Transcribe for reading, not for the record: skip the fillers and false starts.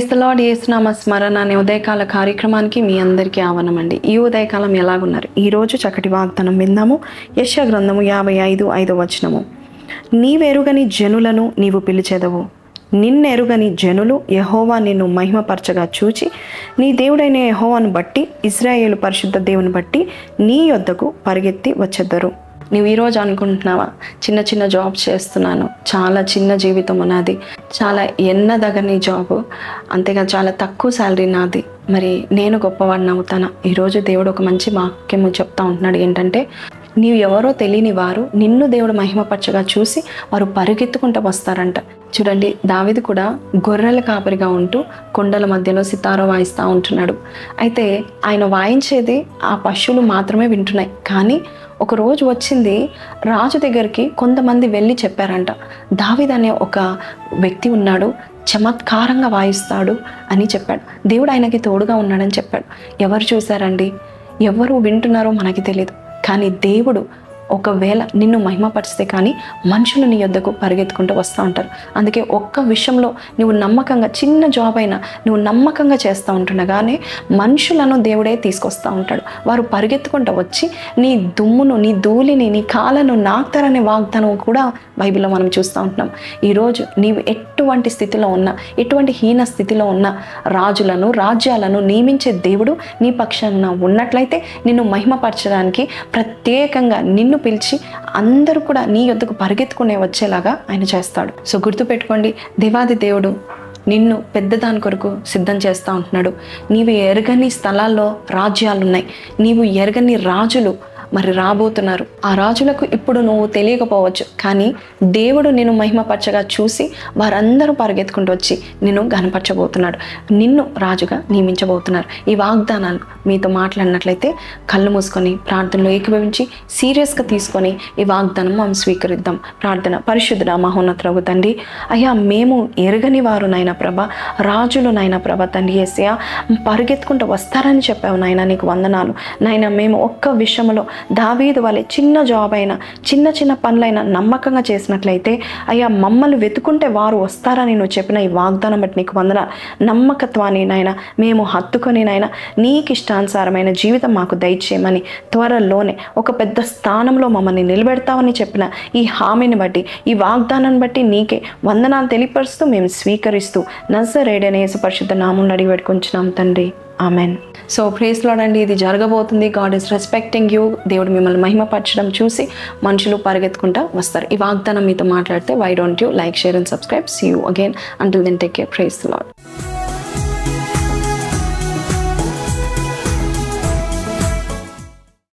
Praise the lord. యేసునామ స్మరణ అనే ఉదయకాల కార్యక్రమానికి మీ అందరికీ ఆహ్వానమండి. ఈ ఉదయకాలం ఎలాగున్నారు? ఈరోజు చక్కటి వాగ్దానం విందాము. యెషయా గ్రంథము 55:5 నీవెరుగని జనులను నీవు పిలిచెదవు, నిన్నెరుగని జనులు యెహోవా నిన్ను మహిమపరచగా చూచి నీ దేవుడైన యెహోవాను బట్టి ఇశ్రాయేలు పరిశుద్ధ దేవుని బట్టి నీ యొద్దకు పరిగెత్తి వచ్చెదరు. నువ్వు ఈరోజు అనుకుంటున్నావా, చిన్న చిన్న జాబ్స్ చేస్తున్నాను, చాలా చిన్న జీవితం నాది, చాలా ఎన్నదగని జాబు, అంతేగా చాలా తక్కువ శాలరీ నాది, మరి నేను గొప్పవాడిని అవుతానా? ఈరోజు దేవుడు ఒక మంచి వాక్యము చెప్తా ఉంటున్నాడు. ఏంటంటే, నీవు ఎవరో తెలియని వారు నిన్ను దేవుడు మహిమపరచగా చూసి వారు పరిగెత్తుకుంటూ వస్తారంట. చూడండి, దావీదు కూడా గొర్రెల కాపరిగా ఉంటూ కొండల మధ్యలో సితార వాయిస్తూ ఉంటున్నాడు. అయితే ఆయన వాయించేది ఆ పశువులు మాత్రమే వింటున్నాయి. కానీ ఒక రోజు వచ్చింది, రాజు దగ్గరికి కొంతమంది వెళ్ళి చెప్పారంట, దావీదు అనే ఒక వ్యక్తి ఉన్నాడు, చమత్కారంగా వాయిస్తాడు అని చెప్పాడు. దేవుడు ఆయనకి తోడుగా ఉన్నాడని చెప్పాడు. ఎవరు చూశారండి? ఎవరు వింటున్నారో మనకి తెలియదు. కానీ దేవుడు ఒకవేళ నిన్ను మహిమపరిస్తే కానీ మనుషులు నీ యొద్దకు పరిగెత్తుకుంటూ వస్తూ ఉంటారు. అందుకే ఒక్క విషయంలో నువ్వు నమ్మకంగా, చిన్న జాబ్ అయినా నువ్వు నమ్మకంగా చేస్తూ ఉంటుండగానే మనుషులను దేవుడే తీసుకొస్తూ ఉంటాడు. వారు పరిగెత్తుకుంటూ వచ్చి నీ దుమ్మును, నీ ధూళిని, నీ కాళ్ళను నాకుతారనే వాగ్దానం కూడా బైబిల్లో మనం చూస్తూ ఉంటున్నాం. ఈరోజు నీవు ఎటువంటి స్థితిలో ఉన్నా, ఎటువంటి హీన స్థితిలో ఉన్నా, రాజులను, రాజ్యాలను నియమించే దేవుడు నీ పక్షాన ఉన్నట్లయితే నిన్ను మహిమపరచడానికి ప్రత్యేకంగా నిన్ను పిలిచి అందరూ కూడా నీ యొద్దకు పరిగెత్తుకునే వచ్చేలాగా ఆయన చేస్తాడు. సో గుర్తుపెట్టుకోండి, దేవాది దేవుడు నిన్ను పెద్దదాని కొరకు సిద్ధం చేస్తూ ఉంటున్నాడు. నీవు ఎరగని స్థలాల్లో రాజ్యాలున్నాయి, నీవు ఎరగని రాజులు మరి రాబోతున్నారు. ఆ రాజులకు ఇప్పుడు నువ్వు తెలియకపోవచ్చు, కానీ దేవుడు నిన్ను మహిమపరచగా చూసి వారందరూ పరిగెత్తుకుంటూ వచ్చి నిన్ను ఘనపరచబోతున్నాడు, నిన్ను రాజుగా నియమించబోతున్నారు. ఈ వాగ్దానాలు మీతో మాట్లాడినట్లయితే కళ్ళు మూసుకొని ప్రార్థనలో ఏకీభవించి సీరియస్గా తీసుకొని ఈ వాగ్దానం మనం స్వీకరిద్దాం. ప్రార్థన. పరిశుద్ధుడా మహోన్నతుడగు తండ్రి, అయ్యా మేము ఎరగని వారు నాయన ప్రభ, రాజులు నాయన ప్రభ తండ్రి యేసయ్యా పరిగెత్తుకుంటూ వస్తారని చెప్పావు నాయన, నీకు వందనాలు నాయన. మేము ఒక్క విషయంలో దావీదు వలె చిన్న జాబ్ అయినా, చిన్న చిన్న పనులైనా నమ్మకంగా చేసినట్లయితే అయ్యా మమ్మల్ని వెతుకుంటే వారు వస్తారని నువ్వు చెప్పిన ఈ వాగ్దానం బట్టి నీకు వందనాలు. నమ్మకత్వాన్ని నాయన మేము హత్తుకొని నాయన నీకు ఇష్టానుసారమైన జీవితం మాకు దయచేయమని, త్వరలోనే ఒక పెద్ద స్థానంలో మమ్మల్ని నిలబెడతామని చెప్పిన ఈ హామీని బట్టి, ఈ వాగ్దానాన్ని బట్టి నీకే వందనాలు తెలియపరుస్తూ మేము స్వీకరిస్తూ నజరేయుడైన యేసు పరిశుద్ధ నామమున అడిగి పెట్టుకుంటున్నాం తండ్రి, ఆమెన్. సో ప్రైజ్ లార్డ్ అండి, ఇది జరగబోతుంది. God is respecting you. దేవుడు మిమ్మల్ని మహిమపరచడం చూసి మనుషులు పరిగెత్తుకుంటా వస్తారు. ఈ వాగ్దానం మీతో మాట్లాడితే why don't you like, share and subscribe. See you again. Until then take care. Praise lord.